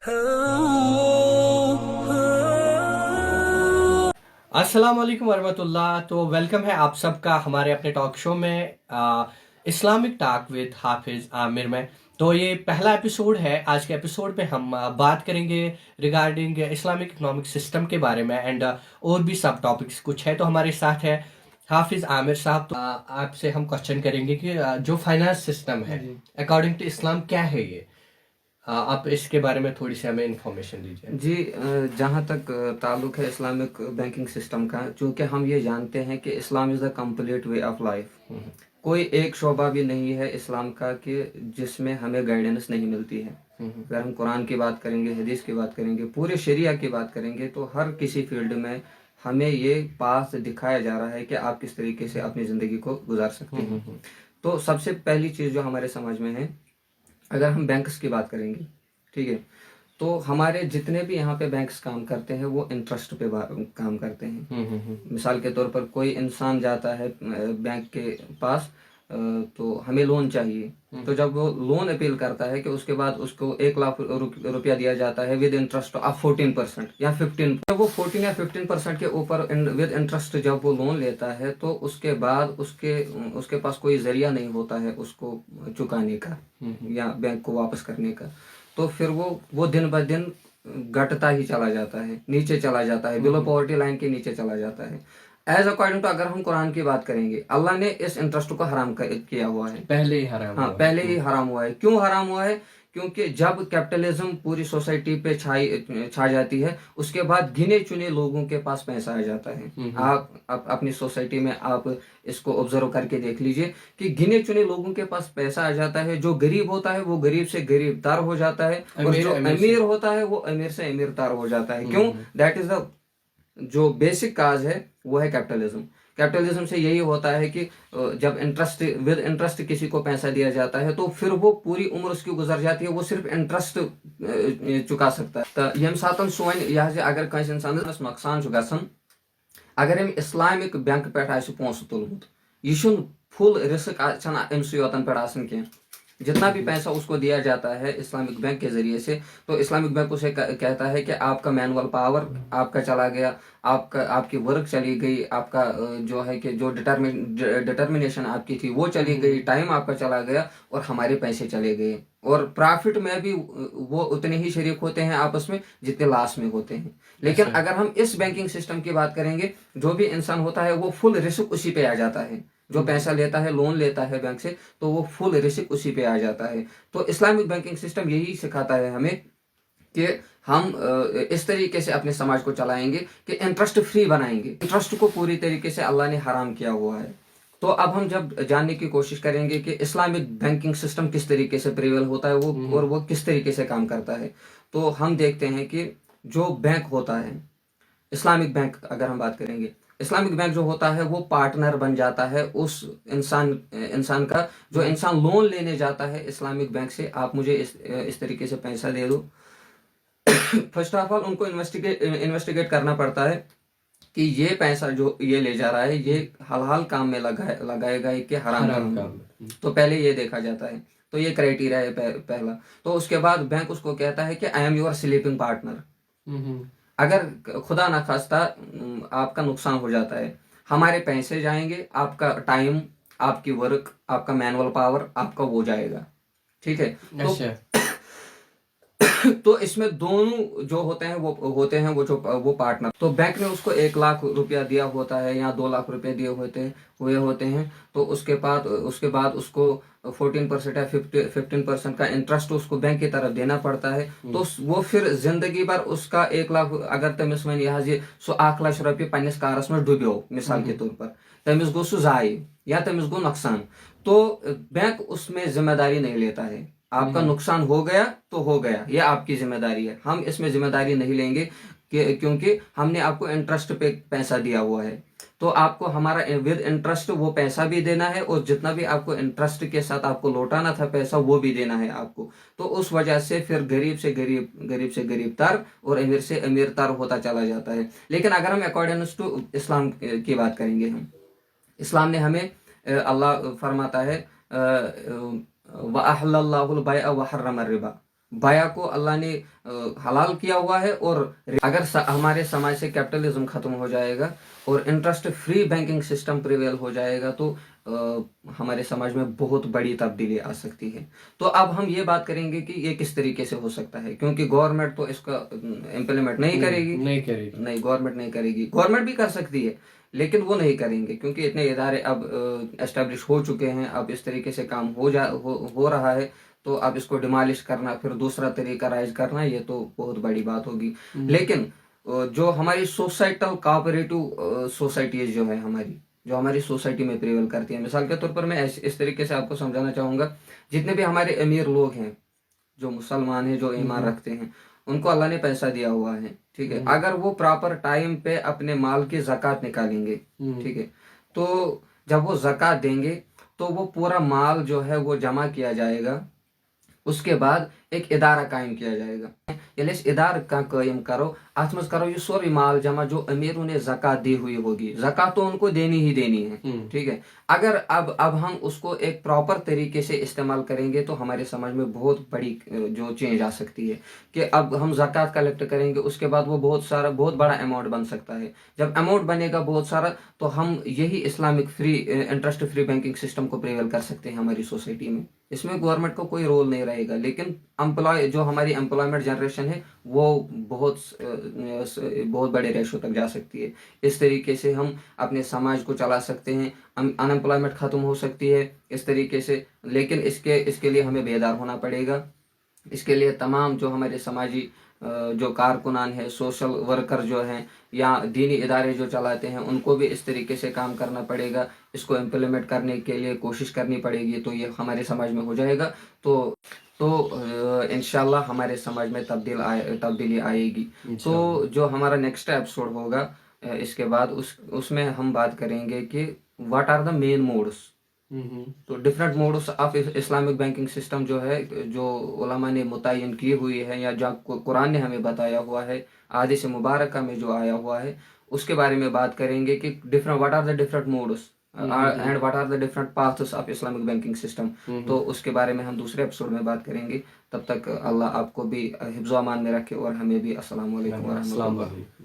अस्सलाम वालेकुम वरहमतुल्लाह। तो वेलकम है आप सबका हमारे अपने टॉक शो में इस्लामिक टॉक विद हाफिज़ आमिर में। तो ये पहला एपिसोड है। आज के एपिसोड में हम बात करेंगे रिगार्डिंग इस्लामिक इकोनॉमिक सिस्टम के बारे में एंड और भी सब टॉपिक्स कुछ है। तो हमारे साथ है हाफिज़ आमिर साहब। तो आपसे हम क्वेश्चन करेंगे कि जो फाइनेंस सिस्टम है जी अकॉर्डिंग टू इस्लाम क्या है ये। आप इसके बारे में थोड़ी सी हमें इंफॉर्मेशन दीजिए। जी जहाँ तक ताल्लुक है इस्लामिक बैंकिंग सिस्टम का, चूँकि हम ये जानते हैं कि Islam is the complete way of life. कोई एक शोबा भी नहीं है इस्लाम का कि जिसमें हमें गाइडेंस नहीं मिलती है। अगर हम कुरान की बात करेंगे, हदीस की बात करेंगे, पूरे शरिया की बात करेंगे, तो हर किसी फील्ड में हमें ये पास दिखाया जा रहा है कि आप किस तरीके से अपनी ज़िंदगी को गुजार सकते हैं। तो सबसे पहली चीज़ जो हमारे समझ में है, अगर हम बैंक्स की बात करेंगे, ठीक है, तो हमारे जितने भी यहाँ पे बैंक्स काम करते हैं वो इंटरेस्ट पे काम करते हैं। मिसाल के तौर पर कोई इंसान जाता है बैंक के पास, तो हमें लोन चाहिए, तो जब वो लोन अपील करता है कि उसके बाद उसको 1 लाख रुपया दिया जाता है विद इंटरेस्ट ऑफ 14% या 15, तो वो 14 या 15% के ऊपर विद इंटरेस्ट जब वो लोन लेता है, तो उसके बाद उसके पास कोई जरिया नहीं होता है उसको चुकाने का या बैंक को वापस करने का। तो फिर वो दिन ब दिन घटता ही चला जाता है, नीचे चला जाता है, बिलो पॉवर्टी लाइन के नीचे चला जाता है। एज अकॉर्डिंग टू अगर हम कुरान की बात करेंगे, अल्लाह ने इस इंटरेस्ट को हराम किया हुआ है। पहले ही हराम हाँ, हुआ है। पहले ही हराम हुआ है। क्यों हराम हुआ है? क्योंकि जब कैपिटलिज्म पूरी सोसाइटी पे छा जाती है, उसके बाद गिने चुने लोगों के पास पैसा आ जाता है। आप अपनी सोसाइटी में आप इसको ऑब्जर्व करके देख लीजिए कि गिने चुने लोगों के पास पैसा आ जाता है। जो गरीब होता है वो गरीब से गरीब तर हो जाता है, और जो अमीर होता है वो अमीर से अमीर तर हो जाता है। क्यों? दैट इज द जो बेसिक काज है वो है कैपिटलिज्म। कैपिटलिज्म से यही होता है कि जब विद इंटरेस्ट किसी को पैसा दिया जाता है, तो फिर वो पूरी उम्र उसकी गुजर जाती है, वो सिर्फ इंटरेस्ट चुका सकता है। तो यम सातन सोन यह अगर कंस इंसानस नुकसान गसन, अगर हम इस्लामिक बैंक पे पोस तुलमुत, यह फुल रिस्क अमस योतन पे कह। जितना भी पैसा उसको दिया जाता है इस्लामिक बैंक के जरिए से, तो इस्लामिक बैंक उसे कहता है कि आपका मैनुअल पावर आपका चला गया, आपकी वर्क चली गई, आपका जो है कि जो डिटर्मिनेशन आपकी थी वो चली गई, टाइम आपका चला गया और हमारे पैसे चले गए। और प्रॉफिट में भी वो उतने ही शरीक होते हैं आपस में जितने लॉस में होते हैं। लेकिन अगर हम इस बैंकिंग सिस्टम की बात करेंगे, जो भी इंसान होता है वो फुल रिस्क उसी पे आ जाता है। जो पैसा लेता है, लोन लेता है बैंक से, तो वो फुल रिस्क उसी पे आ जाता है। तो इस्लामिक बैंकिंग सिस्टम यही सिखाता है हमें कि हम इस तरीके से अपने समाज को चलाएंगे कि इंटरेस्ट फ्री बनाएंगे। इंटरेस्ट को पूरी तरीके से अल्लाह ने हराम किया हुआ है। तो अब हम जब जानने की कोशिश करेंगे कि इस्लामिक बैंकिंग सिस्टम किस तरीके से प्रिवेल होता है वो और वो किस तरीके से काम करता है, तो हम देखते हैं कि जो बैंक होता है, इस्लामिक बैंक अगर हम बात करेंगे, इस्लामिक बैंक जो होता है वो पार्टनर बन जाता है उस इंसान का। जो इंसान लोन लेने जाता है इस्लामिक बैंक से, आप मुझे इस तरीके से पैसा दे दो। फर्स्ट ऑफ ऑल उनको इन्वेस्टिगेट करना पड़ता है कि ये पैसा जो ये ले जा रहा है ये हलाल काम में लगाएगा कि हराम काम में। तो पहले ये देखा जाता है। तो ये क्राइटेरिया है पहला। तो उसके बाद बैंक उसको कहता है कि I am your sleeping partner. अगर खुदा ना खास्ता आपका नुकसान हो जाता है, हमारे पैसे जाएंगे, आपका टाइम, आपकी वर्क, आपका मैनुअल पावर, आपका वो जाएगा। ठीक है। तो इसमें दोनों जो होते हैं वो पार्टनर। तो बैंक ने उसको 1 लाख रुपया दिया होता है या 2 लाख रुपए दिए होते हैं। तो उसके बाद उसको 14% या 15% का इंटरेस्ट उसको बैंक की तरफ देना पड़ता है। तो वो फिर जिंदगी भर उसका 1 लाख, अगर तमिस वन यह सो 1 लाख रुपये पन्निस कारस में डुब्यो मिसाल के तौर पर, तमिस गो सो जाये या तमिस गो नुकसान, तो बैंक उसमें जिम्मेदारी नहीं लेता है। आपका नुकसान हो गया तो हो गया, ये आपकी जिम्मेदारी है, हम इसमें जिम्मेदारी नहीं लेंगे क्योंकि हमने आपको इंटरेस्ट पे पैसा दिया हुआ है। तो आपको हमारा विद इंटरेस्ट वो पैसा भी देना है, और जितना भी आपको इंटरेस्ट के साथ आपको लौटाना था पैसा वो भी देना है आपको। तो उस वजह से फिर गरीब से गरीब तर और अमीर से अमीर तर होता चला जाता है। लेकिन अगर हम अकॉर्डिंग टू इस्लाम की बात करेंगे, हम इस्लाम ने हमें, अल्लाह फरमाता है वअहल्लल्लाहुल बैअ व हर्रमर रिबा, बाया को अल्लाह ने हलाल किया हुआ है। और अगर हमारे समाज से कैपिटलिज्म खत्म हो जाएगा और interest free banking system prevail हो जाएगा तो हमारे समाज में बहुत बड़ी तब्दीली आ सकती है। तो अब हम ये बात करेंगे कि ये किस तरीके से हो सकता है, क्योंकि गवर्नमेंट तो इसका इम्प्लीमेंट नहीं करेगी। नहीं, गवर्नमेंट नहीं करेगी। गवर्नमेंट भी कर सकती है लेकिन वो नहीं करेंगे, क्योंकि इतने इदारे अब एस्टेब्लिश हो चुके हैं। अब इस तरीके से काम हो रहा है, तो अब इसको डिमोलिश करना, फिर दूसरा तरीका राइज करना, ये तो बहुत बड़ी बात होगी। लेकिन जो हमारी सोसाइटल कोऑपरेटिव सोसाइटीज जो है हमारी, जो हमारी सोसाइटी में प्रिवेल करती है, मिसाल के तौर पर मैं इस तरीके से आपको समझाना चाहूंगा, जितने भी हमारे अमीर लोग हैं, जो मुसलमान हैं, जो ईमान रखते हैं, उनको अल्लाह ने पैसा दिया हुआ है, ठीक है। अगर वो प्रॉपर टाइम पे अपने माल की ज़कात निकालेंगे, ठीक है, तो जब वो ज़कात देंगे तो वो पूरा माल जो है वो जमा किया जाएगा। उसके बाद एक इदारा कायम किया जाएगा। यदि इस इदार का कायम करो, अथ मज करो ये सोरी माल जमा जो अमीरों ने ज़कात दी हुई होगी। ज़कात तो उनको देनी ही देनी है, ठीक है। अगर अब हम उसको एक प्रॉपर तरीके से इस्तेमाल करेंगे तो हमारे समाज में बहुत बड़ी जो चेंज आ सकती है कि अब हम ज़कात कलेक्ट करेंगे, उसके बाद वो बहुत बड़ा अमाउंट बन सकता है। जब अमाउंट बनेगा बहुत सारा, तो हम यही Islamic free interest free banking system को प्रिवेल कर सकते हैं हमारी सोसाइटी में। इसमें गवर्नमेंट को कोई रोल नहीं रहेगा, लेकिन जो हमारी एम्प्लॉयमेंट जनरेशन है वो बहुत बड़े रेशो तक जा सकती है। इस तरीके से हम अपने समाज को चला सकते हैं, अनएम्प्लॉयमेंट खत्म हो सकती है इस तरीके से। लेकिन इसके लिए हमें बेदार होना पड़ेगा। इसके लिए तमाम जो हमारे समाजी जो कारकुनान है, सोशल वर्कर जो हैं, या दीनी इदारे जो चलाते हैं, उनको भी इस तरीके से काम करना पड़ेगा। इसको इम्प्लीमेंट करने के लिए कोशिश करनी पड़ेगी, तो ये हमारे समाज में हो जाएगा। तो इंशाल्लाह हमारे समाज में तब्दीली आएगी। तो जो हमारा नेक्स्ट एपिसोड होगा इसके बाद उसमें हम बात करेंगे कि what are the main modes. तो different modes of Islamic banking system जो है, जो उलमा ने मुतय्यन की हुई है, या जो कुरान ने हमें बताया हुआ है, हदीस मुबारक में जो आया हुआ है, उसके बारे में बात करेंगे कि what are the different modes and what are the different paths of Islamic banking system. तो उसके बारे में हम दूसरे एपिसोड में बात करेंगे। तब तक अल्लाह आपको भी हिफ्ज़ व अमान में रखे और हमें भी। अस्सलाम वालेकुम व रहमतुल्लाह।